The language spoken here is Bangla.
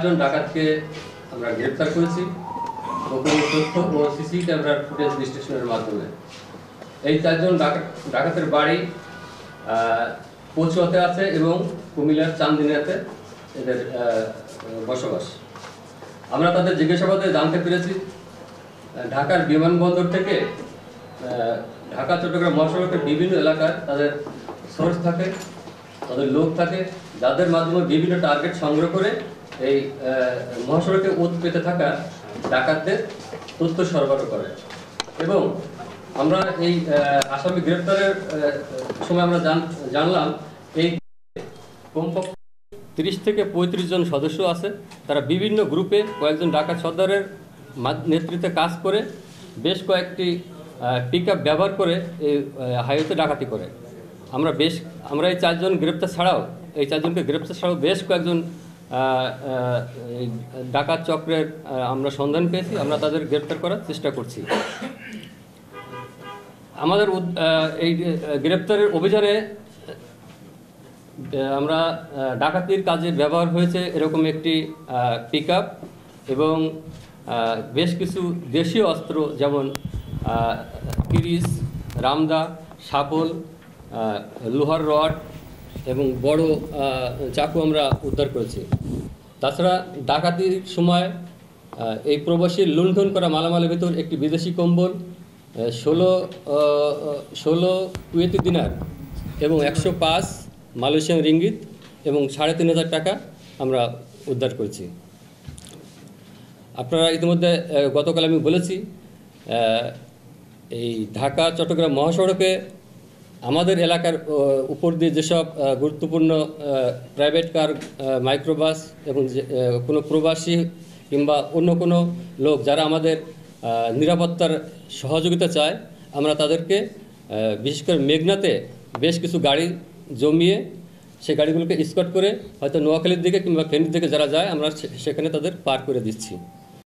4জন ডাকাতকে আমরা গ্রেপ্তার করেছি গোপনীয় তথ্য ও সিসি ক্যামেরার ফুটেজ বিশ্লেষণের মাধ্যমে। এই 4জন ডাকাতের বাড়ি কচুয়াতে আছে এবং কুমিল্লার চান্দিনাতে এদের বসবাস। আমরা তাদের জিজ্ঞাসাবাদে জানতে পেরেছি ঢাকার বিমানবন্দর থেকে ঢাকা চট্টগ্রাম মহাসড়কের বিভিন্ন এলাকায় তাদের সোর্স থাকে, তাদের লোক থাকে, যাদের মাধ্যমে বিভিন্ন টার্গেট সংগ্রহ করে এই মহাসড়কে ওত পেতে থাকা ডাকাতদের তথ্য সরবরাহ করে। এবং আমরা এই আসামি গ্রেপ্তারের সময় আমরা জানলাম এই কমপক্ষে 30 থেকে 35 জন সদস্য আছে। তারা বিভিন্ন গ্রুপে কয়েকজন ডাকাত সর্দারের নেতৃত্বে কাজ করে বেশ কয়েকটি পিকআপ ব্যবহার করে এই হাইওয়েতে ডাকাতি করে। আমরা এই 4জনকে গ্রেপ্তার ছাড়াও বেশ কয়েকজন ডাকাত চক্রের আমরা সন্ধান পেয়েছি। আমরা তাদের গ্রেপ্তার করার চেষ্টা করছি। আমাদের এই গ্রেপ্তারের অভিযানে আমরা ডাকাতির কাজে ব্যবহার হয়েছে এরকম একটি পিকআপ এবং বেশ কিছু দেশীয় অস্ত্র যেমন কিরিস, রামদা, শাবল, লোহার রড এবং বড় চাকু আমরা উদ্ধার করেছি। তাছাড়া ডাকাতির সময় এই প্রবাসীর লুণ্ঠন করা মালামালের ভিতর একটি বিদেশি কম্বল, 16 কুয়েতি দিনার এবং 105 মালয়েশিয়ান রিঙ্গিত এবং 3,500 টাকা আমরা উদ্ধার করেছি। আপনারা ইতিমধ্যে গতকাল আমি বলেছি এই ঢাকা চট্টগ্রাম মহাসড়কে আমাদের এলাকার উপর দিয়ে যেসব গুরুত্বপূর্ণ প্রাইভেট কার, মাইক্রোবাস এবং কোনো প্রবাসী কিংবা অন্য কোনো লোক যারা আমাদের নিরাপত্তার সহযোগিতা চায়, আমরা তাদেরকে বিশেষ করে মেঘনাতে বেশ কিছু গাড়ি জমিয়ে সেই গাড়িগুলোকে স্কট করে হয়তো নোয়াখালীর দিকে কিংবা ফেনীর দিকে যারা যায় আমরা সেখানে তাদের পার করে দিচ্ছি।